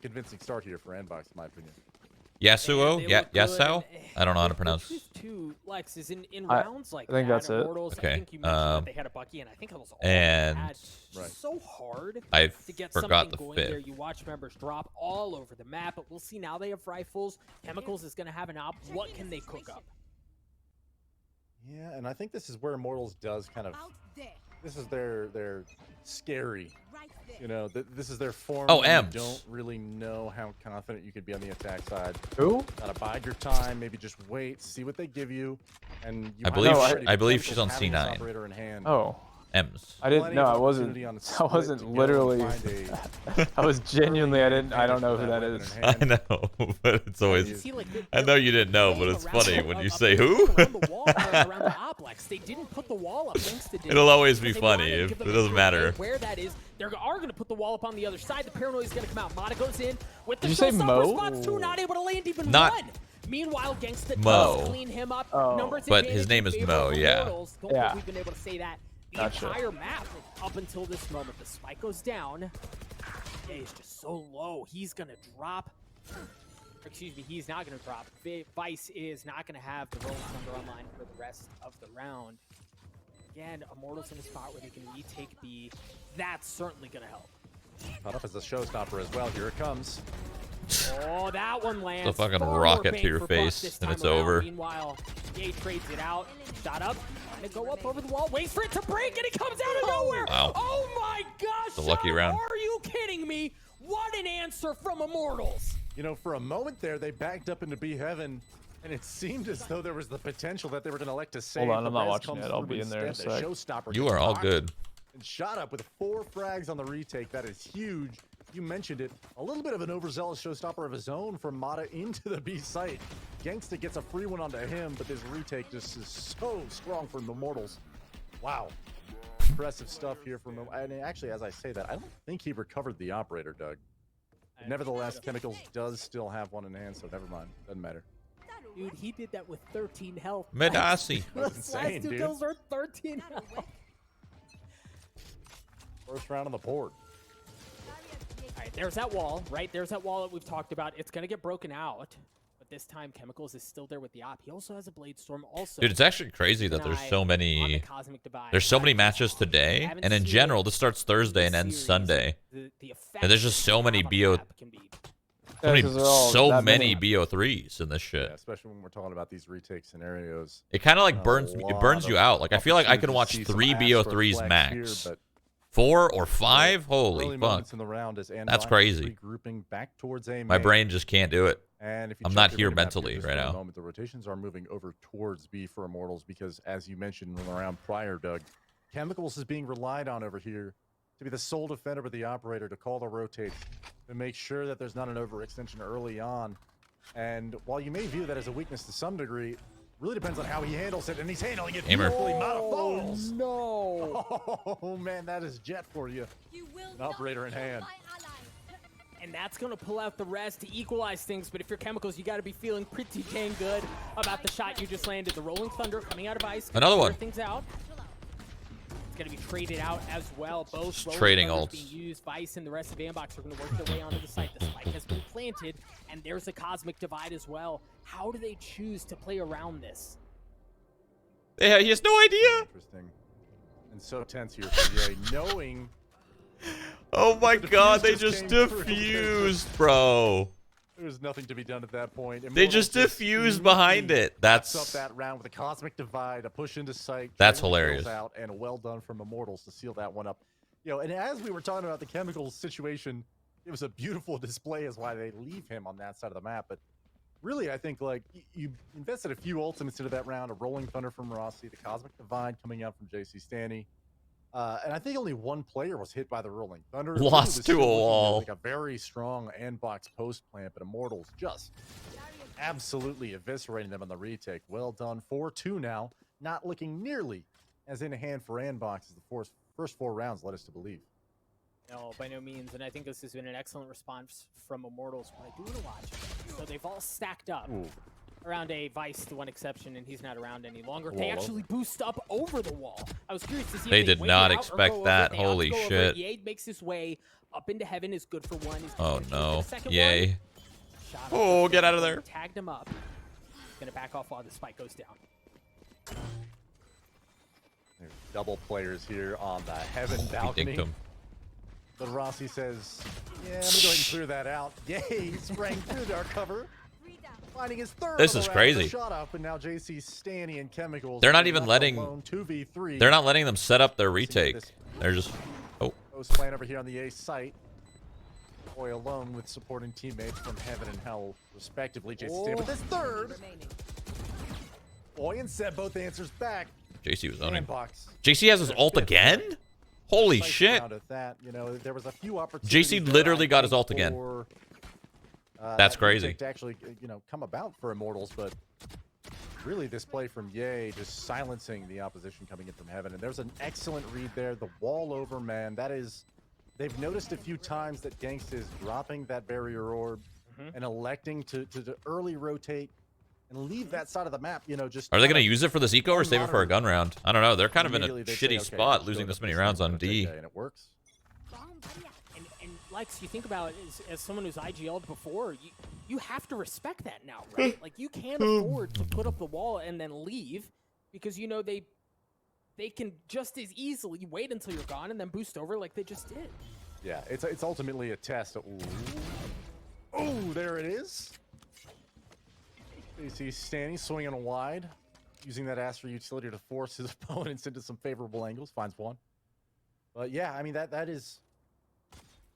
convincing start here for ANDBOX, in my opinion. Yasuo? Yeah, Yasuo? I don't know how to pronounce. Two Lex is in rounds like I think that, that's it. Immortals, Okay, I think you mentioned that they had a Bucky, and I think that was all and they had. So hard I to get forgot something the going fifth. there. You watch members drop all over the map, but we'll see now they have rifles. Chemicals is going to have an op. What can they cook up? Yeah, and I think this is where Immortals does kind of. This is their scary. You know, this is their form. Oh, when Ems. You don't really know how confident you could be on the attack side. Who? Gotta bide your time. Maybe just wait, see what they give you, and you I believe she's on C9. Operator in hand. Oh. Ems. I didn't. Plenty No, of I wasn't. opportunity on the I split wasn't to go and literally. find I was genuinely. I didn't. I don't know who that that weapon is. in I hand. know, but it's always. See, like, I know you didn't know, but it's funny when you say who. Around the wall, around the oplex. They didn't put the wall up thanks to It'll always be They funny wanted to if give it them a doesn't clue matter. where that is. They are going to put the wall up on the other side. The paranoia is going to come out. Mata goes in with the Did you say showstopper Mo? response too, not able to land even Not one. Meanwhile, Gangsta Mo. does clean him up. Oh. Numbers But advantage his name in is favor Mo, of yeah. Immortals. Don't Yeah. think we've been able to say that the Gotcha. entire map up until this moment. The spike goes down. Yeah, he's just so low. He's going to drop. Excuse me, he's not going to drop. Vice is not going to have the rolling thunder online for the rest of the round. Again, Immortals in a spot where they can retake B. That's certainly going to help. Caught up as a showstopper as well. Here it comes. Oh, that one lands. The fucking Far more rocket bang to your for buck face, this and time it's around. over. Meanwhile, Ye trades it out. Shot up. Trying to go up over the wall. Waits for it to break, and it comes out of nowhere. Wow. Oh my gosh. The lucky Shroud, round. Are you kidding me? What an answer from Immortals. You know, for a moment there, they backed up into B heaven, and it seemed as though there was the potential that they were going to elect to save. Hold on, The I'm not res watching comes it. I'll through be in there in a instead. The sec. showstopper You gets are all caught good. And shot up with 4 frags on the retake. That is huge. You mentioned it. A little bit of an overzealous showstopper of his own from Mata into the B site. Gangsta gets a free one onto him, but this retake just is so strong from Immortals. Wow. Impressive stuff here from him. And actually, as I say that, I don't think he recovered the operator, Doug. Nevertheless, Chemicals does still have one in hand, so never mind. Doesn't matter. Dude, he did that with 13 health. Medasi. That's Those insane, last 2 dude. kills are 13 health. First round on the board. All right, there's that wall, right? There's that wall that we've talked about. It's going to get broken out. But this time, Chemicals is still there with the op. He also has a Blade Storm. Also, Dude, it's actually crazy that there's so many. There's so many matches today, and in general, this starts Thursday and ends Sunday. And there's just so many BO. So many BO3s in this shit. Yeah, especially when we're talking about these retake scenarios. It kind of like burns you out. Like I feel like I can watch 3 BO3s max. 4 or 5? Holy fuck. In the round as That's crazy. Regrouping back towards A My brain just can't do it. And if you I'm check not your here minimap mentally just right for a now. moment, the rotations are moving over towards B for Immortals because, as you mentioned in the round prior, Doug, Chemicals is being relied on over here to be the sole defender with the operator to call the rotates, to make sure that there's not an overextension early on. And while you may view that as a weakness to some degree, really depends on how he handles it, and he's handling it Aimer. beautifully. Mata falls. No. Oh man, that is jet for you. An operator in hand. And that's going to pull out the rest to equalize things. But if you're Chemicals, you got to be feeling pretty dang good about the shot you just landed. The Rolling Thunder coming out of ice. Another one. Things out. It's going to be traded out as well. Both Just trading Rolling Thunders ults. being used. Vice and the rest of ANDBOX are going to work their way onto the site. The spike has been planted, and there's a Cosmic Divide as well. How do they choose to play around this? Yeah, he has no idea. Interesting. And so tense here for Ye, knowing. Oh my The god, they defuse just just came through. diffused, bro. There's nothing to be done at that point. They just diffused behind it. Wraps up That's that round with a Cosmic Divide, a push into sight. That's trading the hilarious. kills Out, and well done from Immortals to seal that one up. You know, and as we were talking about the Chemicals situation, it was a beautiful display as why they leave him on that side of the map. But really, I think like you invested a few ultimates into that round, a Rolling Thunder from Rossi, the Cosmic Divide coming out from JC Stanny. And I think only one player was hit by the Rolling Thunder. Lost Really was to still a looking wall. Like a very strong ANDBOX post plant, but Immortals just absolutely eviscerating them on the retake. Well done. 4-2 now. Not looking nearly as in hand for ANDBOX as the first 4 rounds led us to believe. No, by no means. And I think this has been an excellent response from Immortals. But I do want to watch. So they've all stacked up. Ooh. around a Vice, the one exception, and he's not around any longer. Wall They over. actually boost up over the wall. I was curious to see They if did wait not it out or expect go over that. it. They opt to Holy go over shit. it. Ye makes his way up into heaven, is good for one. He's Oh gonna shoot for no. the second Yay. one. Shot up Oh, the get out of first there. one, tagged him up. He's gonna back off while the spike goes down. There's double players here on the heaven He balcony. dinked him. But Rossi says, yeah, I'm going to go ahead and clear that out. Yay, he sprang through our cover. Finding his third This of is the round with a crazy. Shot up, and now JC, Stanny, and Chemicals. They're not are even left letting- alone, 2v3. They're not letting them set up their See retake. this They're just... Oh. Post playing over here on the A site. Boy alone with supporting teammates from Heaven and Hell, respectively. JC Stanny with his third. Boy and Seb both answers back. JC was owning. ANDBOX. JC has his ult again? Holy Nice shit. round at that. You know, there was a few opportunities JC there, literally I got his think, ult again. for, That's that crazy. retake to actually, you know, come about for Immortals, but really this play from Ye just silencing the opposition coming in from Heaven. And there's an excellent read there. The wall over, man. That is, they've noticed a few times that Gangsta is dropping that barrier orb and electing to early rotate and leave that side of the map, you know, just... Are they going to kinda use it for this eco or save it for a gun round? I don't know. They're kind of in a immediately they'd say, shitty okay, spot let's losing go this to many this rounds thing, on gonna take D. A, and it works. And Lex, you think about it, as someone who's IGL'd before, you have to respect that now, right? Like, you can't afford to put up the wall and then leave, because you know they can just as easily wait until you're gone and then boost over like they just did. Yeah, it's ultimately a test. Ooh. Oh, there it is. You see Stanny swinging wide, using that Astra utility to force his opponents into some favorable angles. Finds one. But yeah, I mean, that is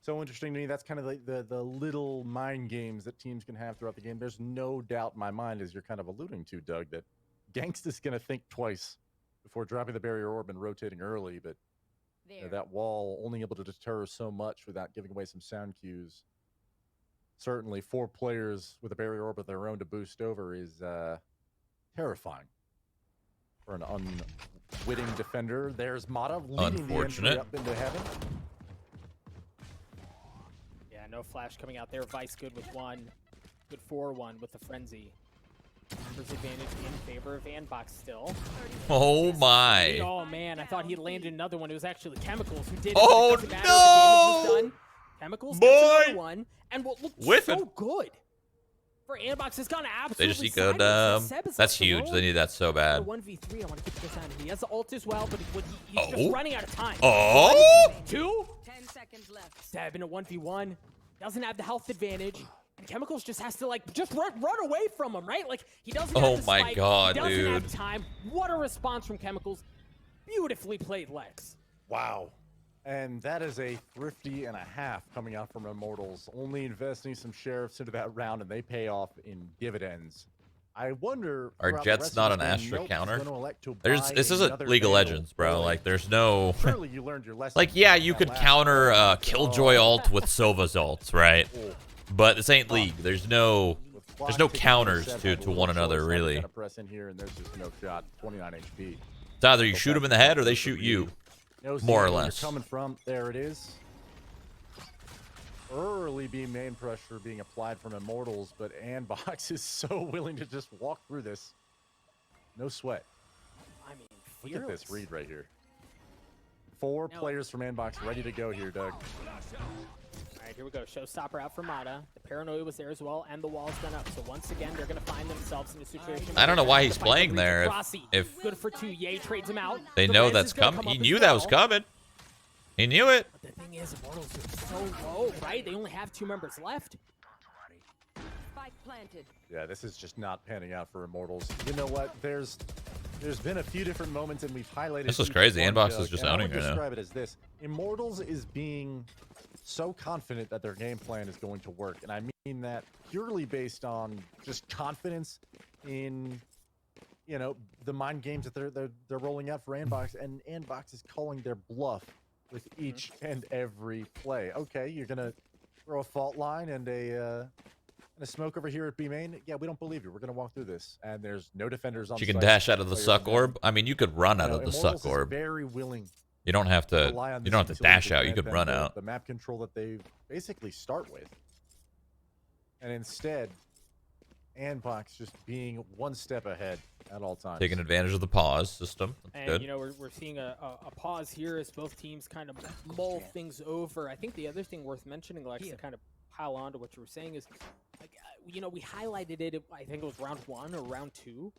so interesting to me. That's kind of the little mind games that teams can have throughout the game. There's no doubt in my mind, as you're kind of alluding to, Doug, that Gangsta's going to think twice before dropping the barrier orb and rotating early, but you know, that wall only able to deter so much without giving away some sound cues. Certainly 4 players with a barrier orb of their own to boost over is terrifying for an unwitting defender. There's Mata leading the entry Unfortunate. up into Heaven. Yeah, no flash coming out there. Vice good with one. Good for one with the frenzy. Numbers advantage in favor of ANDBOX still. Oh my. Oh man, I thought he landed another one. It was actually Chemicals who did it. Oh, It doesn't matter. The damage was no! done. Chemicals Boy! gets another one. And what looked Whiffing. so good for ANDBOX has gone They absolutely just ecoed sideways. Seb is That's left huge. alone. They need that so bad. 1v3, I want to keep this on. He has the ult as well, but he's Oh. just running out of time. Oh! 2? 10 seconds left. Seb in a 1v1. Doesn't have the health advantage. And Chemicals just has to, like, just run away from him, right? Like, he doesn't have Oh the my spike. God, he doesn't have dude. time. What a response from Chemicals. Beautifully played, Lex. Wow. And that is a thrifty and a half coming out from Immortals, only investing some sheriffs into that round, and they pay off in dividends. I wonder... Are throughout the Jets rest of not this an game, Astra Nope's counter? gonna elect to buy This isn't another League of Vandal Legends, bro. early. Like, there's no... Surely you learned your lesson. Like, yeah, you from could that last counter round. Killjoy Oh, ult with Sova's ult, right? oh. But this ain't League. There's no... With There's clock no ticking, counters Seb to had a little one another, choice. He's really. gotta press in here, and there's just no shot. 29 HP. It's either you shoot them in the head or they shoot you. No, see More or where less. You're coming from. There it is. Early beam main pressure being applied from Immortals, but ANDBOX is so willing to just walk through this. No sweat. I mean, Look fearless. at this read right here. 4 Now- players from ANDBOX ready to go here, Doug. All right, here we go. Showstopper out for Mata. The paranoia was there as well, and the wall's done up. So once again, they're going to find themselves in a situation. I don't know why he's Fight the playing Reed there. to Frosty. If Good for 2. Ye trades him out. they The know res that's is gonna coming. come He up knew as that was well. coming. He knew it. But the thing is, Immortals are so low, right? They only have 2 members left. Spike planted. Yeah, this is just not panning out for Immortals. You know what? There's been a few different moments, and we've highlighted. This is each crazy. one, ANDBOX Doug, is just and I owning would right now. describe it as this: Immortals is being so confident that their game plan is going to work, and I mean that purely based on just confidence in, you know, the mind games that they're rolling out for ANDBOX, and ANDBOX is calling their bluff with each and every play. Okay, you're gonna throw a fault line and a smoke over here at B main. Yeah, we don't believe you. We're gonna walk through this, and there's no defenders on. You can site. dash out of the Players suck on orb. I mean, you could run out you know, of the Immortals suck is orb. very willing You don't have to to. rely on You this don't have to utility dash out. You grant could them run the- out. The map control that they basically start with, and instead, ANDBOX just being one step ahead at all times. Taking advantage of the pause system. That's And, good. you know, we're seeing a pause here as both teams kind of mull things over. I think the other thing worth mentioning, Lex, to kind of pile on to what you were saying is, like, you know, we highlighted it, I think it was round 1 or round 2.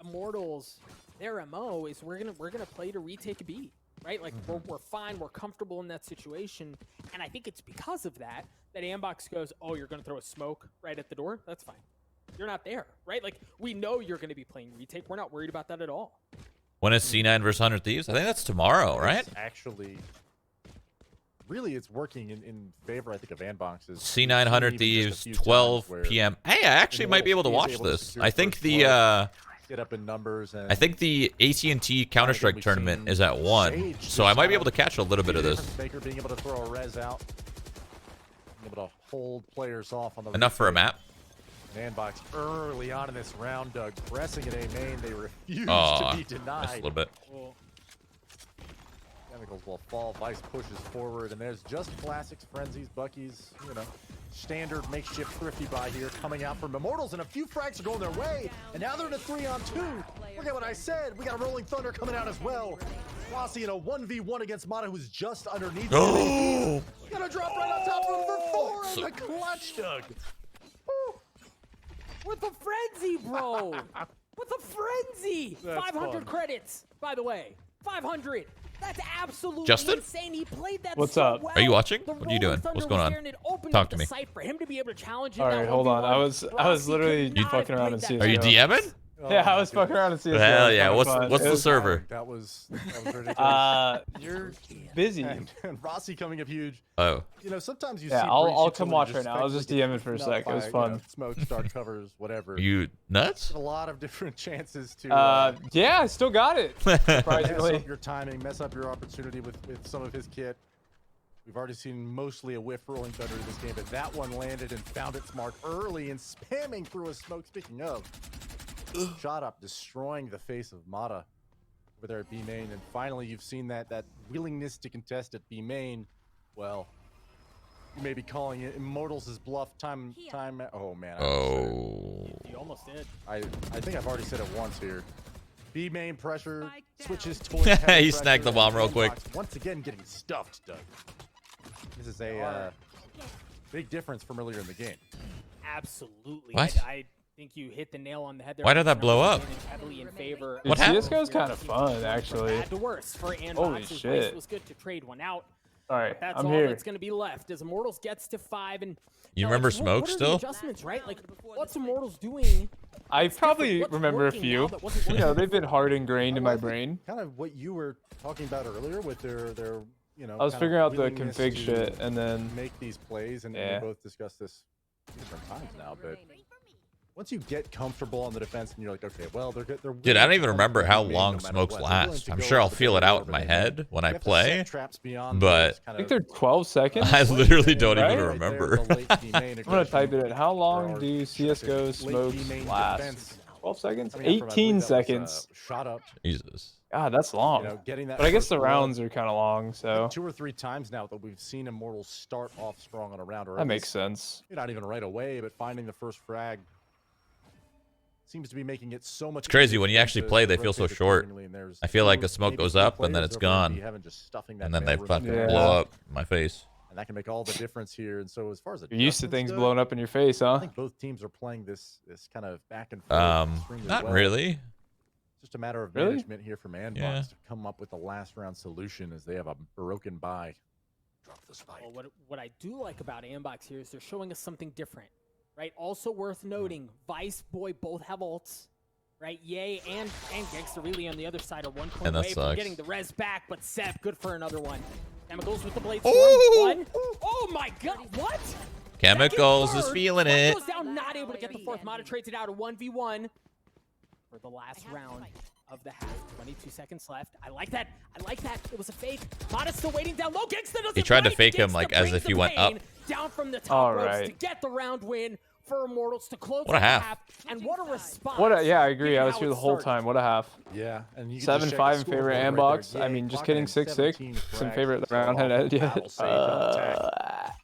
Immortals, their MO is we're gonna play to retake a B, right? Like, we're fine, we're comfortable in that situation. And I think it's because of that ANDBOX goes, oh, you're gonna throw a smoke right at the door? That's fine. You're not there, right? Like, we know you're going to be playing retake. We're not worried about that at all. When is C9 versus 100 Thieves? I think that's tomorrow, right? It's actually, really, it's working in favor, I think, of ANDBOX's. C9 100 Thieves, 12 p.m. Hey, I actually might be able to watch this. I think the get up in numbers. And I think the AT&T Counter-Strike tournament is at 1, so I might be able to catch a little bit of this. Baker being able to throw a res out, being able to hold players off on the Enough for a map. ANDBOX early on in this round, Doug, pressing at A main. They refuse Oh, to be denied. just a little bit. Chemicals will fall. Vice pushes forward, and there's just classics, frenzies, Buckies, you know, standard makeshift thrifty buy here coming out from Immortals, and a few frags are going their way, and now they're in a 3-on-2. Look at what I said. We got a Rolling Thunder coming out as well. Rossi in a 1v1 against Mata, who's just underneath. Oh! Gonna drop right on top of him for 4 in the clutch, Doug. With a frenzy, bro. With a frenzy. That's 500 fun. credits, by the way. 500. That's absolutely Justin? insane. He played that What's so up? well. Are you watching? The What are you doing? Rolling What's Thunder going was on? there, and it opened Talk up to the me. site for him to be able to challenge All right, hold on. I was literally fucking around in CS:GO. Are you DMing? Yeah, I was fucking around in CS:GO. Hell It yeah! was What's fun. what's It the was- server? That was ridiculous. You're busy. and Rossi coming up huge. Oh, You know, sometimes you Yeah, see I'll breach come utility watch just right now. I was just effectively DMing for a get sec. It was by, fun. You know, smoke, start covers, whatever. are you nuts? a lot of different chances to Yeah, I still got it. mess Surprisingly. up your timing, mess up your opportunity with some of his kit. We've already seen mostly a whiff Rolling Thunder in this game, but that one landed and found its mark early and spamming through a smoke. Speaking of, shot up, destroying the face of Mata over there at B main, and finally you've seen that willingness to contest at B main. Well, you may be calling it Immortals' bluff time. Oh man. I almost said it. Oh. You almost did. I think I've already said it once here. B main pressure Spike down. switches towards He heavy snagged the pressure, bomb real and quick. ANDBOX once again getting stuffed, Doug. This is a big difference from earlier in the game. Absolutely. What? I think you hit the nail on the head there. Why did that blow up? Heavily in favor. Dude, What happened? CS:GO's kind of fun, From actually. bad to worse for ANDBOX. Holy His shit. race was good to trade one out. All right, That's I'm all here. that's going to be left as Immortals gets to 5. And You now, remember like, Smoke what are still? The adjustments, right? Like, what's Immortals doing? I What's probably different? What's remember a working few. now that wasn't You working know, they've been hard ingrained in my like brain. Kind of what you were talking about earlier with their you know. I was kind of figuring out the willingness config to shit, and then make these plays, and Yeah. we both discussed this different times now. But once you get comfortable on the defense, and you're like, okay, well, they're Dude, I willing don't to even come remember for how B main long no matter smokes what. They're willing last. to I'm go sure I'll for the feel it door out in over my the head main. when We I have to set play. traps beyond but those kind I think of- they're 12 seconds. I literally don't Right? even Right remember. there, the late B main I'm gonna aggression. type it in. How long Or do CS:GO late smokes B main last? defense 12 seconds? coming out from, I believe 18 that was, seconds. shot up. Jesus. God, that's long. You know, getting that But I guess first the blood. rounds are kind of long, so 2 or 3 times now that we've seen Immortals start off strong on a round, or that at makes least, sense. not even right away, but finding the first frag seems to be making it so much. It's crazy easier when for you them actually to play, they feel so rotate short. accordingly, and there's I feel like two, a smoke maybe goes 3 up, and then players it's over at gone. B having just stuffing that And then they mail room fucking down. Yeah. blow up in my face. And that can make all the difference here. And so as far as You're used to adjustments things go, blowing up in your face, I huh? think both teams are playing this kind of back and forth extremely Not well. really. It's just a matter of Really? management here from ANDBOX Yeah. to come up with the last round solution, as they have a broken buy. Drop the spike. Well, what I do like about ANDBOX here is they're showing us something different, right? Also worth noting, Vice, Boy both have ults, right? Yay and Gangster really on the other side are 1 point And that away from sucks. getting the res back, but Seth, good for another one. Chemicals with the blade Ooh! storm. 1. Oh my god, what? Chemicals Second is third. feeling One it. goes down, not able to get the 4th. Mata trades it out, a 1v1 for the last round of the half. 22 seconds left. I like that. I like that. It was a fake. Mata's still waiting down low. Gangsta doesn't He tried to bite. fake him, Gangsta like, as brings if he the went up. pain down from the top All ropes right. to get the round win for Immortals to close What a out the half. And what a response. Yeah, I agree. given I was how here it the whole started. time. What a half. Yeah, and you can just 7-5 check the in favor of scoreboard right ANDBOX. there. I Yay, mean, just clocking kidding. in 6-6. 17 It's in frags, favor of the so round off head the yet. battle stage on attack.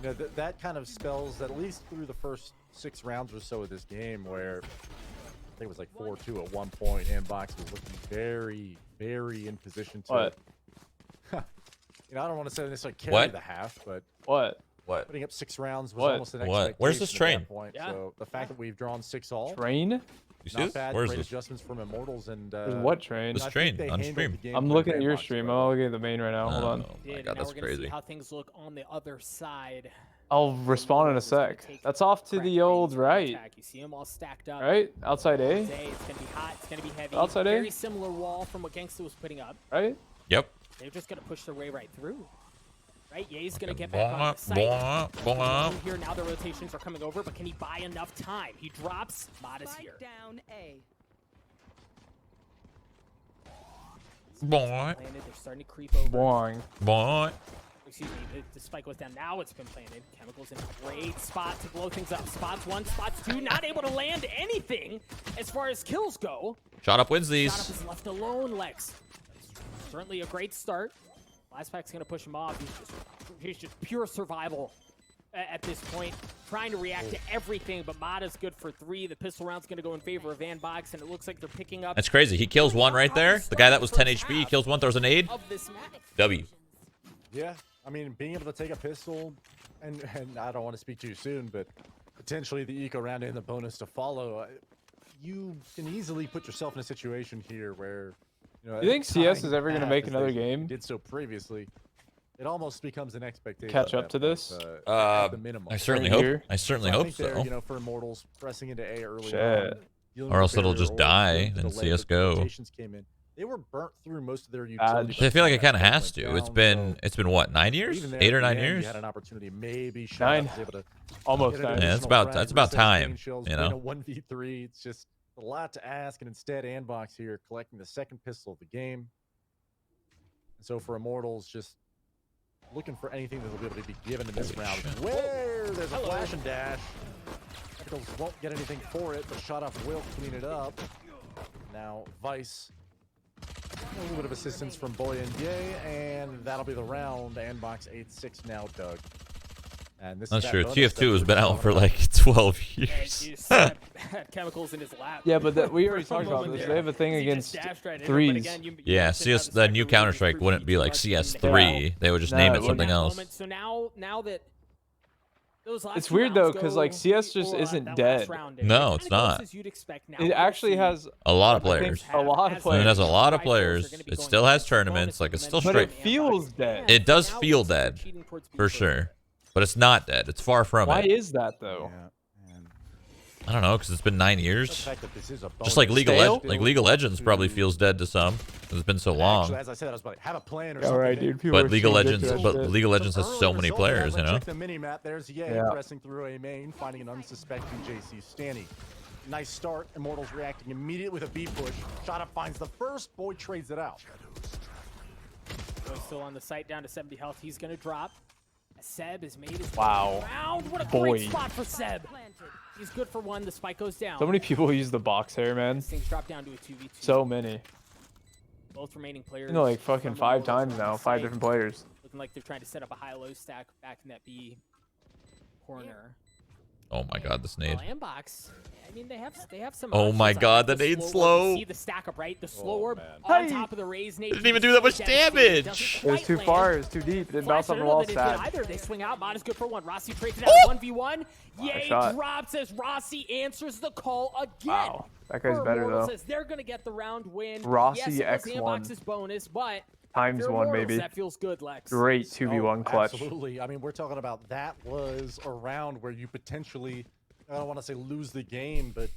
you know, that kind of spells that at least through the first 6 rounds or so of this game, where I think it was like 4-2 at one point, ANDBOX was looking very, very in position to. What? You know, I don't want to say necessarily carry the half, but What? putting up 6 rounds was What? almost an What? expectation. Where's this at train? that point. Yeah. So the fact that we've drawn 6 all, Train? You see not this? bad. Where's Great this? adjustments from Immortals and. What train? This I think train they on handled stream. the game I'm with looking at your ANDBOX stream. well. I'm looking at the main right now. Hold on. Oh my And god, now that's we're gonna see crazy. how things look on the other side. I'll respond in a sec. That's off to the old right. You see them all stacked up. Right? Outside A? It's gonna be hot. It's gonna be heavy. Outside A? Very similar wall from what Gangsta was putting up. Right? Yep. They're just gonna push their way right through. Right? Ye's gonna get back on the site. Here now the rotations are coming over, but can he buy enough time? He drops. Mod is here. Down A. Boy. Landed. They're starting to creep over. Boing. Boy. Excuse me, the spike goes down. Now it's been planted. Chemicals in a great spot to blow things up. Spots 1, spots 2, not able to land anything as far as kills go. Shot up wins Shot up these. is left alone, Lex. Certainly a great start. Last pack's gonna push him off. He's just pure survival at this point. Trying to react to everything, but Mata's good for 3. The pistol round's gonna go in favor of ANDBOX, and it looks like they're picking up. That's crazy. He kills one right there. The guy that was 10 HP, he kills one, throws a nade. Of this match. W. Yeah, I mean, being able to take a pistol, and I don't want to speak too soon, but potentially the eco round and the bonus to follow, you can easily put yourself in a situation here where, you know, You think CS is ever gonna tying make as another they game? Did so previously. It almost becomes an expectation. Catch at up to that this? point, Uh, at the minimum. I certainly Right hope. here. I certainly So I hope think they're, so. you know, for Immortals pressing into A early Shit. on, dealing Or with else it'll barrier just or die the and delay that the CS:GO. rotations came in. They were burnt through most of their Bad. utility. I feel like it kind of by the time has that to. went It's down, been what, 9 so years? even there 8 at or the 9 end, years? You had an opportunity, maybe Shroud 9. was able to Almost get an 9. Yeah, it's additional about- frag, it's about reset time, chain shells, you win know? a 1v3. It's just a lot to ask, and instead ANDBOX here collecting the second pistol of the game. And so for Immortals, just looking for anything that will be able to be given in this round. Where there's a flash and dash. Chemicals won't get anything for it, but shot off will clean it up. Now Vice, a little bit of assistance from Boy and Ye, and that'll be the round. ANDBOX 8-6 now, Doug. And this is That's that true. bonus TF2 that has we're been out talking for about. like 12 And years. you just had Chemicals in his lap. Yeah, but that, we already For a talked about moment this. there. They have a thing He just against dashed right into it, but threes. again, you Yeah, mentioned how CS, the new Spectre really Counter-Strike improved wouldn't be each like other CS3. They would just No, name it it wouldn't. something else. So now that those last It's two weird, though, rounds 'cause, go like, CS just for isn't that dead. last round, and No, it it's kinda goes not. as you'd expect. Now It we'll actually see has A lot of I think players. a lot of as players. It has a lot of rifles are players. gonna be It going still has against tournaments. bonus Like, it's still momentum But straight. it and feels Xbox. dead. It does Now feel we start dead, cheating towards for B4. sure. But it's not dead. It's far from Why it. is that, though? Yeah, and I don't know, because it's been 9 the years. fact that this is a Just like bonus League of Stale? Legends. Like League of Legends probably feels dead to some, because it's been so long. Actually, as I said, I was about to have a plan or Yeah, something. right, dude. People But are League of cheating Legends, into that but shit. League of Legends has Some so early many results. players, you Let's know. check the mini map. There's Ye Yeah. pressing through a main, finding an unsuspecting JC Stanny. Nice start. Immortals reacting immediately with a B push. Shot up finds the first. Boy trades it out. Boy's still on the site, down to 70 health. He's gonna drop. Seb has made his Wow. way around. What a Boy. great spot for Seb. Planted. He's good for 1. The spike goes down. So many people use the box hair, man. Things drop down to a 2v2. So many. Both remaining players. You know, like fucking from 5 Immortals times on now. the 5 site, different players. looking like they're trying to set up a high-low stack back in that B corner. Oh my god, this nade. Well, ANDBOX, I mean, they have some. Oh my options. I god, think the nade's orb, slow. you see the stack up, right? The slow orb man. on Hey! top of the raise nade. Didn't even do that much damage. It was too far. It was too deep. It didn't bounce off the wall stat. Either they swing out. Mod is good for 1. Rossi trades it out 1v1. Yay shot. drops as Rossi answers the call again. Wow. That guy's For better, Immortals, though. as they're gonna get the round win. Rossi yes, it was X1. ANDBOX's bonus, but Times for 1, Immortals, maybe. that feels good, Lex. Great 2v1 Oh, clutch. Absolutely. I mean, we're talking about that was a round where you potentially, I don't want to say lose the game, but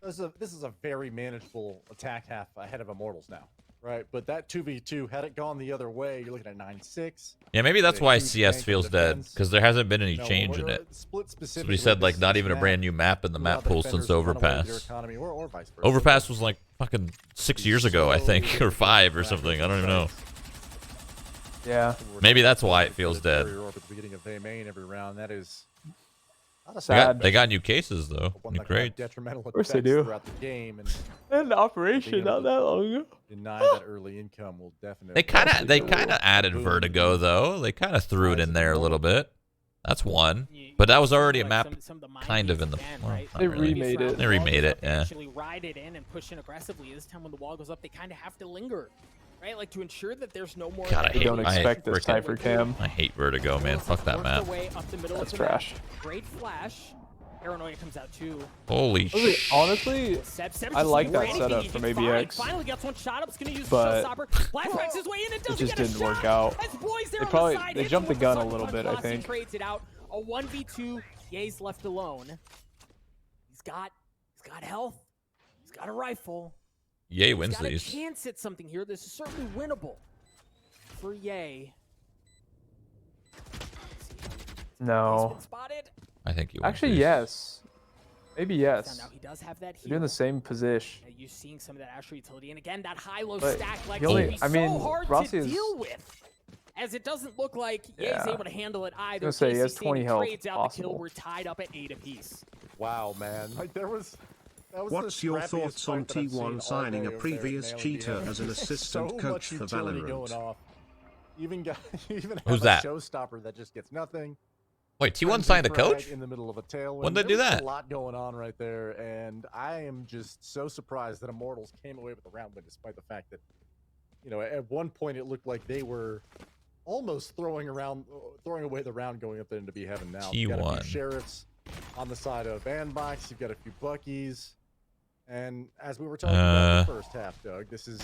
this is a very manageable attack half ahead of Immortals now, right? But that 2v2, had it gone the other way, you're looking at 9-6. Yeah, maybe that's a why huge CS bank feels of dead, defense. because there hasn't been any You know, change in we're- it. Split So specifically. we said, like, this not even a map, brand new map in the a lot map of pool defenders since run away with their Overpass. economy, or vice versa. Overpass was like fucking 6 years ago, I think, or 5 or something. I don't even know. Yeah. Maybe that's why it feels dead. At the beginning of A main every round, that is not a Sad. They got new cases, though. one New that can have crates. detrimental course they effects do. throughout the game, and And operation Being able not that long ago. deny that early income will definitely. They kind of added Vertigo, though. They kind of threw it in there a little bit. That's one. But that was already a map some of the mind kind of games in the... again, well, right? not They really. remade it. They remade it, yeah. Actually ride it in and push in aggressively. This time when the wall goes up, they kind of have to linger, right? Like to ensure that there's no more. God, I hate- Don't expect this frickin- Cypher Cam. I hate Vertigo, man. Fuck that map. That's trash. Great flash. Paranoia comes out too. Holy shit. Honestly, Seb I like that anything setup he from can find. ABX, Finally gets one shot up. It's gonna use but the showstopper. Blast racks his way in. It doesn't just get a didn't shot. work out. As boys there They on probably- the side, they hits jumped him the with gun a Sucker little Punch. bit, I Classic think. trades it out. A 1v2. Ye's left alone. He's got health. He's got a rifle. Yay He's wins got a these. chance at something here. This is certainly winnable for Ye. He's no. been spotted. I think you win Actually, these. yes. Maybe yes. Now he does have that They're doing the heal. same position. You're seeing some of that Astro utility, and again, that high-low But stack like he only- be I mean, so hard Rossi to is- deal with, as it doesn't look like Ye's Yeah. able to handle it either. I was gonna say, he has KC 20 health, trades out the kill. possible. We're tied up at 8 apiece. Wow, man. Like that was the What's your scrappiest thoughts on fight that I've seen T1 all signing day a over there previous at cheater Nail as an There's assistant so coach much for utility Valorant? going off. Even Who's have that? a showstopper that just gets nothing. Wait, T1 Frenzy signed a frag coach? in the middle of a tailwind. When did they do There was that? A lot going on right there, and I am just so surprised that Immortals came away with the round win, despite the fact that, you know, at one point it looked like they were almost throwing away the round going up there into be heaven. Now you've got a T1. few sheriffs on the side of ANDBOX. You've got a few Buckies, and as we were talking about in the first half, Doug, this is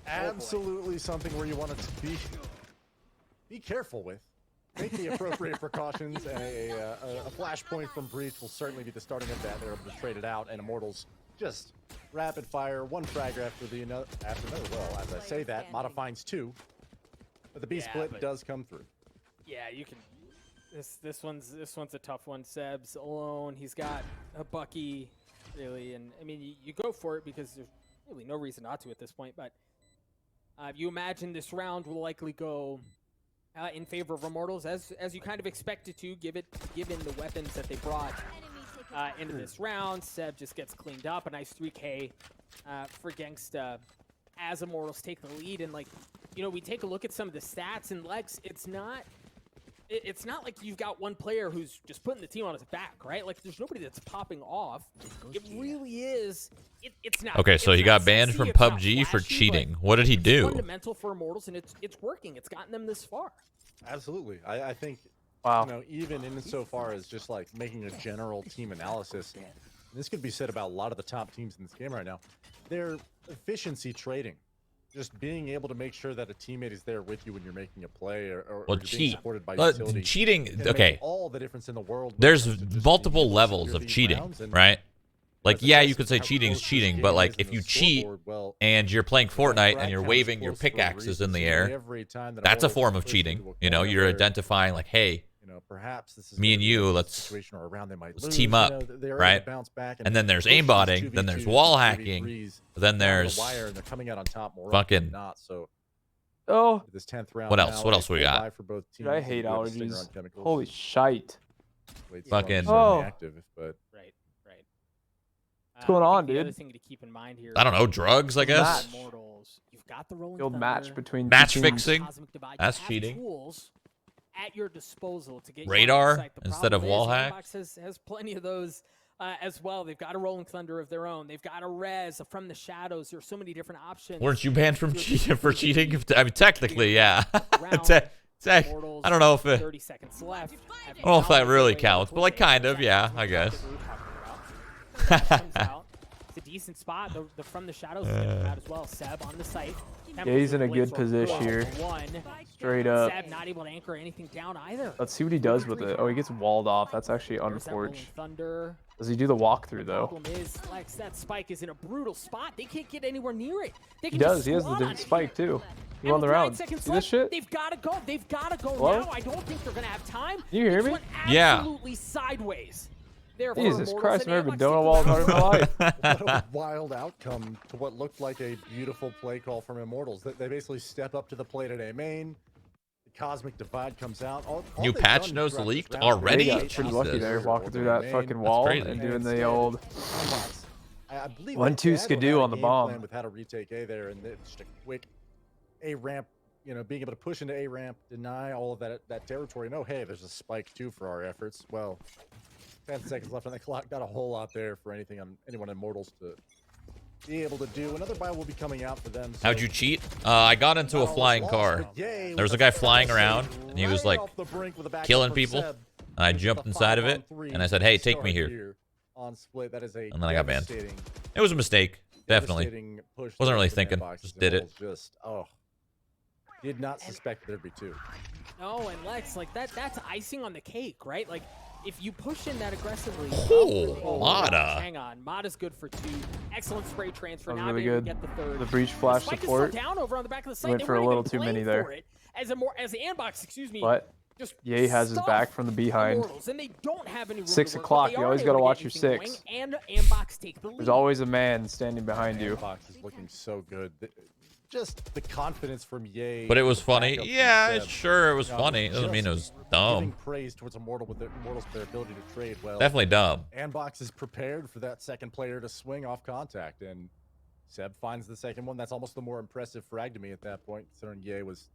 absolutely something where you want to be careful with. Take the appropriate precautions, and a flashpoint from Breach will certainly be the starting of that. They're able to trade it out, and Immortals just rapid fire, one frag after another. Well, as I say that, Mata finds 2, but the B split does come through. Yeah, you can. This one's a tough one. Seb's alone. He's got a Bucky, really, and I mean you go for it because there's really no reason not to at this point. But you imagine this round will likely go in favor of Immortals, as you kind of expect it to, given the weapons that they brought into this round. Seb just gets cleaned up. A nice 3K for Gangsta as Immortals take the lead. And like, you know, we take a look at some of the stats, and Lex, it's not like you've got one player who's just putting the team on his back, right? Like, there's nobody that's popping off. It really is. It's not. Okay, so it's he not got banned sexy, from it's not PUBG for flashy, cheating. but What did he it's do? fundamental for Immortals, and it's working. It's gotten them this far. Absolutely. I think, Wow. you know, even in so far as just like making a general team analysis, and this could be said about a lot of the top teams in this game right now, their efficiency trading. Just being able to make sure that a teammate is there with you when you're making a play, or Well, you're being supported by cheating. utility. Cheating. can make Okay. all the difference in the world. when it There's comes to just multiple being able to levels secure of these cheating, rounds, and right? Like, as a yeah, you test could say how cheating's close this cheating, game but is like in if the you cheat scoreboard, well, and you're playing that Fortnite frag and you're count is waving your close for a pickaxes reason, in the so air, every time that that's a Immortals form of push into cheating. a You know, corner you're there, identifying like, hey, you know, perhaps this is me gonna and be you, a let's situation or a round they might let's lose, team you up, know, they're able to right? bounce back And then there's push these aimbotting, then there's 2v2s, wall 3v3s, hacking, then down to there's the wire, and they're coming out on top more fucking- often than not. So Oh, this 10th round. What else? now, What a else we full got? buy for both dude, I teams, hate and we have a stinger allergies. on chemicals. Holy shite. Wait, Fucking- it's certainly Oh. active, but Right. What's going I on, think the other dude? thing to keep in mind here. I don't know, drugs, I guess. Immortals. You've got the rolling Field match thunder, between Match two teams. fixing. Cosmic Divide. That's You have cheating. Tools at your disposal to get Radar you on site. The instead of problem wall is hack. ANDBOX has plenty of those as well. They've got a rolling thunder of their own. They've got a res from the shadows. There's so many different options. Weren't you banned from cheating for cheating? I mean, technically, yeah. Round, I Immortals, don't know if it, 30 seconds left. I don't know if that really counts, but like kind of, yeah, I guess. Comes out. It's a decent spot. The from the shadows is gonna come out as well. Seb on the site. Yeah, he's in a good position here. Straight up. Seb not able to anchor anything down either. Let's see what he does with it. Oh, he gets walled off. That's actually There's that rolling unfortunate. thunder. Does he do the walkthrough though? Problem is, Lex, that spike is in a brutal spot. They can't get anywhere near it. They He can does. just He has squat the on it. spike too. He And won the with 9 round. See seconds this left, shit? They've got to go. They've got to go Hello? now. I don't think they're gonna have time. You hear It's me? went Yeah. Absolutely sideways. There for Jesus Immortals, Christ, I've and never been ANDBOX donut take walled the hard in my life. what a wild outcome to what looked like a beautiful play call from Immortals. They basically step up to the plate at A main. The Cosmic Divide comes out. All New they've patch done notes throughout this leaked round already? They is got pretty Jesus. lucky there, walking through that fucking wall crazy. and doing the instead, old. I believe 1-2 they had skidoo a on the game bomb. plan with how to retake A there, and it's just a quick A ramp being able to push into A ramp, deny all of that territory. No, hey, there's a spike too for our efforts. Well, 10 seconds left on the clock. Not a whole lot there for anyone Immortals to be able to do. Another buy will be coming out for them. So How'd you cheat? I got into a flying car. There was a guy flying around, and he was like killing people. And I jumped inside of it, and I said, "Hey, take me here." On split, that is a And then I got banned. It was a mistake, definitely. Wasn't really thinking, just did it. Did not suspect there'd be two. No, and Lex, like that's icing on the cake, right? Like if you push in that aggressively. Oh, Mata. Hang on, Mata's good for 2. Excellent spray transfer. That was Now really able to good. get the 3rd. The breach flash Spike support. is still down over on the back of the site. Went They for a weren't little even too many playing there. for it. As the ANDBOX, excuse me. But Just Ye has his stuff back from the behind. Immortals, and they don't have any room 6 to work, o'clock, but they you are always able gotta to watch get your anything 6. going, and ANDBOX take the lead. There's always a man standing behind you. Box is looking so good. Just the confidence from Ye. But it was funny. Yeah, Seb. sure, it was funny. Doesn't mean it was Giving dumb. praise towards Immortals their ability to trade well. Definitely dumb. ANDBOX is prepared for that second player to swing off contact, and Seb finds the second one. That's almost the more impressive frag to me at that point, considering Ye was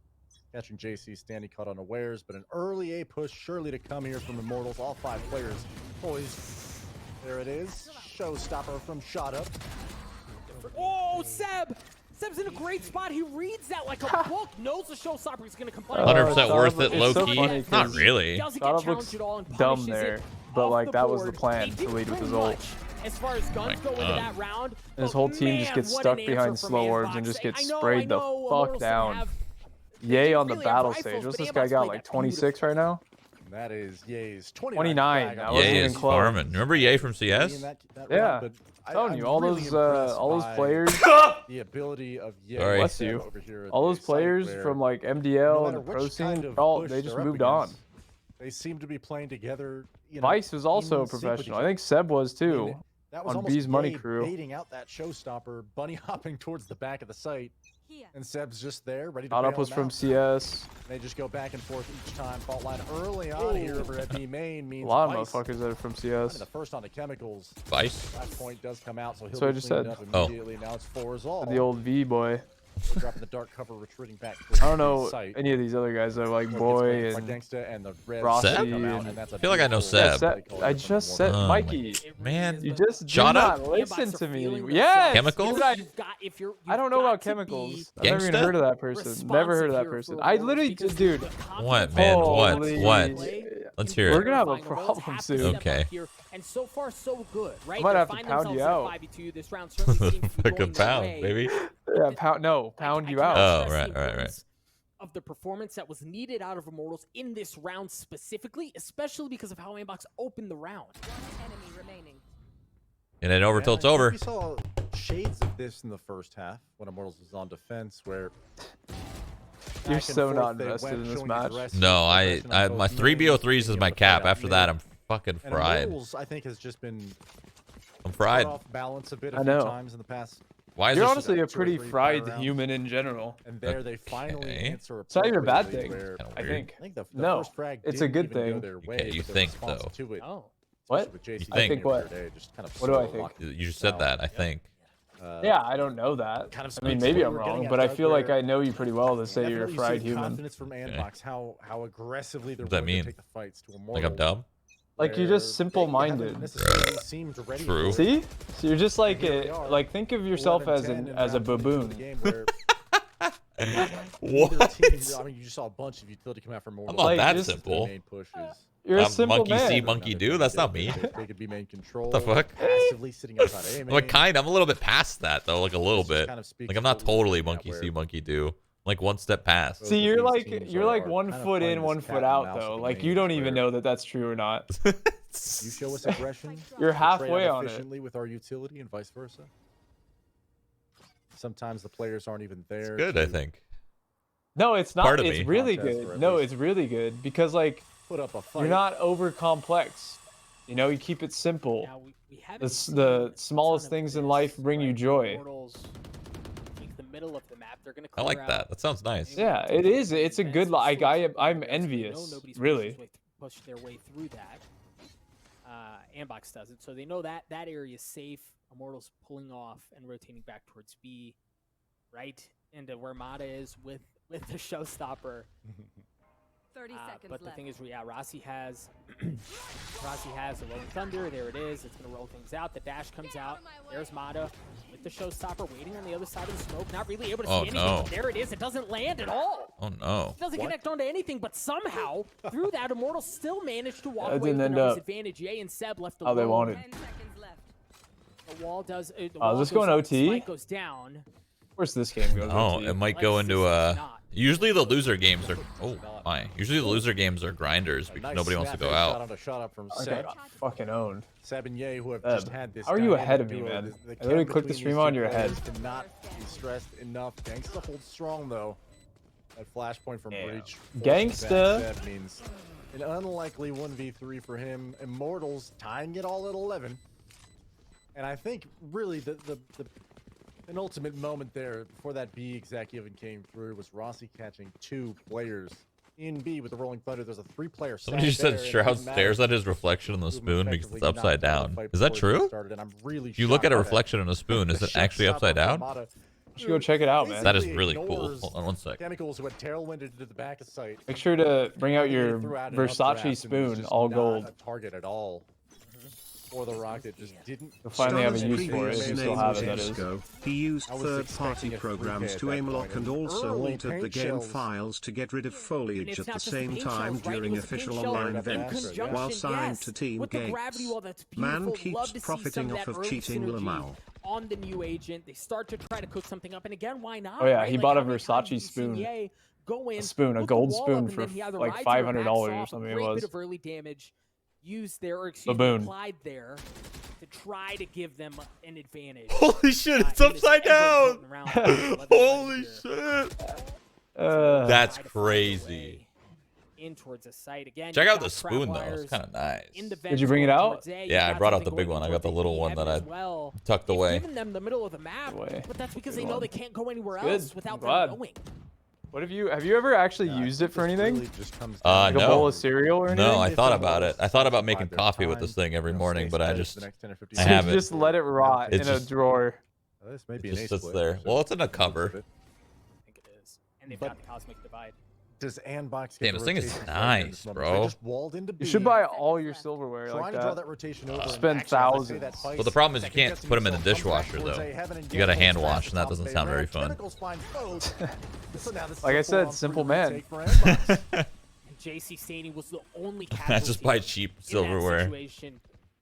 catching JC standing caught unawares. But an early A push surely to come here from Immortals. All 5 players poised. There it is. Showstopper from Shot Up. Oh, Seb! Seb's in a great spot. He reads that like a book. Knows the showstopper is going to complain. 100% worth it, it's low so key. funny Not 'cause really. Doesn't Thought get it looks challenged at all and dumb punishes there, it but off like the that was the board. plan They to lead with didn't his bring ult. much as far as guns go into that round. His but whole team just man, gets what stuck an behind answer from slow orbs ANDBOX. and just gets I sprayed the know fuck Immortals down. have- Yay on the really have battle rifles, stage. What's but this guy ANDBOX got? played Like that 26 right now? That is Ye's 29. frag That on wasn't Ye the even is close. farming. Remember Ye from CS? that Yeah. round, but Telling you, I'm all really those impressed all those by players, the ability of Ye Sorry. Bless you. over here at all the those site players where from like no MDL and matter the pro which kind scene, of all push they just they're up moved on. against, they seem to be playing together. Vice was also in a sync with professional. each I think Seb was too. That was on almost B's money Ye crew. baiting out that showstopper, bunny hopping towards the back of the site, Here. and Seb's just there, ready to Thought bail up was him from out. CS. They just go back and forth each time. Fault line early on here over at B main A means lot of Vice motherfuckers that are from finding CS. the first on the chemicals. Vice. That point does come out, so he'll So I be just cleaned said. up Oh. immediately. Now it's 4 all. The old V boy. Dropping the dark cover, retreating back. I don't know any of these other guys that are like Boy and Gangsta and the red Rossi Seb? come out, and- and that's a I feel like I know beautiful- Yeah, Seb. I just said, Oh, Mikey, Man, you just did Shut up. not listen to me. Feeling Yes. Chemicals? dude, I don't know about got to be chemicals. I've never even Gangsta? heard of that person. Never heard of that person. I literally just, dude. What, man? What? Holy- What? Let's hear We're it. gonna have a problem soon. Okay. And so far, so good, right? I might They have to find pound you themselves out. at 5v2. This round certainly seems to be Fucking going their pound, way. baby. Yeah, pound you out. Oh, stress right, the right, right. importance of the performance that was needed out of Immortals in this round specifically, especially because of how ANDBOX opened the round. Enemy remaining. And then over till it's I think over. We saw shades of this in the first half when Immortals was on defense, where You're back and so forth not they invested went, in this showing match. aggressive No, aggression on my both 3BO3s being is able my to cap. play out After that, mid. I'm fucking And fried. Immortals, I think, has just been I'm fried. off balance a bit I a few know. times in the past. Why is You're this? honestly a 2 or pretty 3 fried rounds. human in general. And there they finally Okay. answer It's not even a bad appropriately thing, where- Kinda I weird. think. I think the No, first frag it's a didn't good even go thing. their way, Okay, you but their think, response though. to it, Oh. What? especially with JC You think being what? there today, just kind of What do I slow think? locked You just said that, I think. Yeah, I don't know that. Kind of I mean, speaks maybe to I'm what we're getting wrong, at, but I Doug, feel like where I know you pretty well to say you're a definitely fried see human. confidence from ANDBOX, how aggressively they're What does that willing mean? to take the fights to Like Immortals. I'm dumb? Like you're where just they simple-minded. haven't necessarily seemed ready True. for it. See? So you're just like Here we a, are, like think of yourself as 11-10 in as a round 22 of the baboon. game where What? neither team- I mean, you just saw a bunch of utility come out from I'm Immortals. not Like, that just- simple. Main pushes. You're a I'm simple monkey see, man. monkey do. That's not me. They could be main control. The fuck? Passively sitting outside A main. Like kind. I'm a little bit past that though. Like a little This just bit. kind of speaks Like I'm to not what we were totally looking at monkey where see, monkey do. Like one step past. Both See, of you're these like teams you're are- like are one kind of foot playing in, this one cat foot and out mouse though. with the Like you main don't even where know that that's true or not. You show us aggression. You're we trade halfway out on it. efficiently with our utility and vice versa. Sometimes the players aren't even there. Good, I to think. No, it's not. Part of It's me. really Contest, or good. at No, least it's really good because like put up a fight. you're not over complex. You know, you keep it simple. Now, we haven't The seen the a smallest ton of things in this, life bring you right? joy. Immortals take the middle of the map. They're gonna I like clear that. out That sounds nice. Yeah, it is. It's a good. Like I'm I'm envious. Really. Push their way through that. ANDBOX does it, so they know that that area is safe. Immortals pulling off and rotating back towards B, right into where Mata is with with the showstopper. 30 seconds But the left. thing is, yeah, Rossi has the Rolling Thunder. There it is. It's gonna roll things out. The dash comes out. There's Mata with the showstopper waiting on the other side of the smoke, not really able to see anything. no. But there it is. It doesn't land at all. Oh no. It doesn't connect onto anything, but somehow through that, Immortals still managed to walk That away with didn't the end numbers up advantage. Ye and Seb left how they alone. wanted. 10 seconds left. The wall does. The Is wall this goes going up, OT? Spike goes down. Of course, this game goes. Oh, OT. it might Like, go this into is not. Usually the loser games are. Oh my. Usually the loser games are grinders A because nice nobody wants to snap go shot out. on a shot up from I Seb. got fucking owned. Seb and Ye, who have Seb, just had this. how are you dynamic ahead of me, duo. man? The I literally chem clicked the between stream these on two your head. players cannot be stressed enough. Gangsta holds strong though. That flashpoint from Damn. Breach. Gangsta. That means an unlikely 1v3 for him. Immortals tying it all at 11. And I think really the penultimate moment there before that B exec even came through was Rossi catching 2 players in B with the Rolling Thunder. There's a 3-player Somebody just said Shroud stares at his reflection in the spoon because it's upside down. Is that true? If you look at a reflection in a spoon, is it actually upside down? You should go check it out, man. That is really cool. Hold on one sec. Chemicals who had tailwinded into the back of sight. Make sure to bring out your Threw out an Versace updraft and was spoon, just all not gold. a target at all. Or the rocket just didn't. You'll finally have a Star's use for it if previous you still name have was it, that is. Esco. He used I was third-party expecting a programs 3K to at that aim lock point, and and also early altered the paint game shells. files to get rid of And foliage it's at not the just same paint time shells, right? It during was a paint official shell online in events, conjunction, while signed yes, to Team with the Gates. gravity wall. That's Man beautiful. keeps Love to see profiting some of off that of early cheating synergy Lamau. on the new agent. They start to try to cook something up, and again, why not? Oh, yeah, right? he Like, bought a how many Versace times have you seen spoon. Ye go in, A spoon, a put the gold wall spoon up, and for then he either like rides or backs $500 or off. something A it great was. bit of early damage used there, or excuse me, Baboon. applied there to try to give them an advantage. Holy shit, it's in this upside down! ever-important round of 11 Holy here. shit! Uh, That's Try to find a crazy. way in towards the site again. Check you've out got the spoon though. trap It's kind of nice. in the Did you bring it vents out? towards A. Yeah, I You've got brought out the something big going one. I got the towards little A one that as I well. tucked They've away. given them the middle of the map, Away. but that's because Good they know one. they can't go anywhere Good. else without I'm them glad. knowing. What have you ever actually used it for anything? Really just comes Like no. a bowl of cereal or anything? No, I If thought the about it. Immortals I thought about survive making their coffee with time, this thing every they'll morning, stay but I steady just for the next 10 or 15 I So have you it. just let it rot It's in a just- drawer. This may be It an just ace sits split, there. so Well, it's in a it's cover. bit. I think it is. And they've But- got the cosmic divide. Does ANDBOX get Damn, the this thing is rotation started in nice, this moment? bro. They just walled into You B, should buy all your silverware trying like to draw that. that rotation over. and Spend actually, as I say thousands. that, Vice Well, the problem is you second can't guessing put 'em in the himself, comes back dishwasher, towards though. A, Heaven and You gotta Gale hand goes back wash, to and that top doesn't of sound A very ramp. fun. Tentacles find both. So now this is Like a I said, full-on simple free man. retake for ANDBOX. And JC Staney was the only I casualty just buy cheap in that silverware. situation.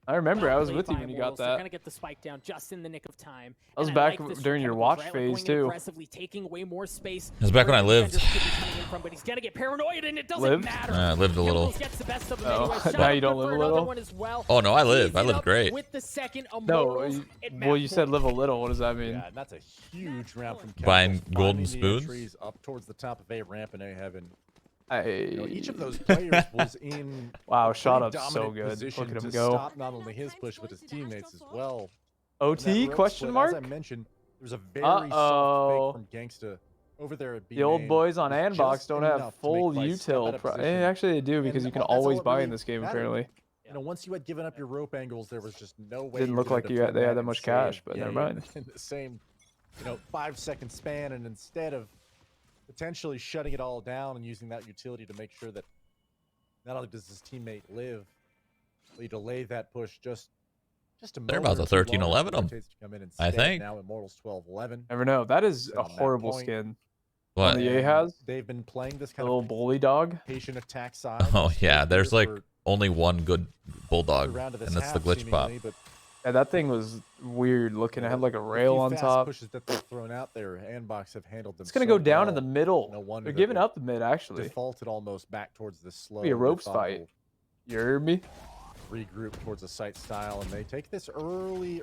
I remember Well I was played with you by when you Immortals. got They're that. gonna get the spike down just in the nick of time. I was And back like this during from your Chemicals, watch right? Like phase, going in too. aggressively taking away more space. It was back when I where lived. defenders could be coming in from, but he's gonna get paranoid, and it doesn't Lived? matter. I lived a little. Chemicals gets the best of him Oh, anyway. Shot now up you don't good live for a another little? one as well. Oh no, I live. Tees I it live up great. With the second No, Immortals at well, you match said point. live a little. What does that mean? Yeah, and that's a huge round from Buying Chemicals, golden finding the spoons? entries up towards the top of A ramp and A heaven. I, You know, each of those players was in wow, a shot pretty up so dominant good. position Look at him to go. stop not only his push but his teammates as well. OT? That rope Question split, mark? As I mentioned, there's a very Uh-oh. soft fake from Gangsta over there at B The old main. boys on It's ANDBOX just don't enough have to make full Vice step out util. of Pro position. actually, they do because And you can that's all always it buy really in this game, mattered. apparently. You know, once you had given up your rope angles, there was just no way. Didn't you look could like have you had- they had turned that and much saved cash, but Ye never mind. In the same, 5-second span, and instead of potentially shutting it all down and using that utility to make sure that not only does his teammate live, but you delay that push just a They're moment about or to two longer 13-11 for 'em. rotates to come in I instead. think. Now Immortals 12-11. Never know. That is Sit a on that horrible point. skin. What? the EA And has? They've been playing this A kind little of bully dog. patient attack side. Oh yeah, They've there's been like here for only one good the bulldog, round of and this that's the half, glitch pop. seemingly, but Yeah, that thing was weird looking. It had like a the rail few on fast top. pushes that they've thrown out there, ANDBOX have handled them. It's gonna so go down in well. the middle. No wonder They're that giving they up the mid, actually. Defaulted almost back towards the slow. Be a ropes methodical fight. You heard me? Regroup towards a site style, and they take this early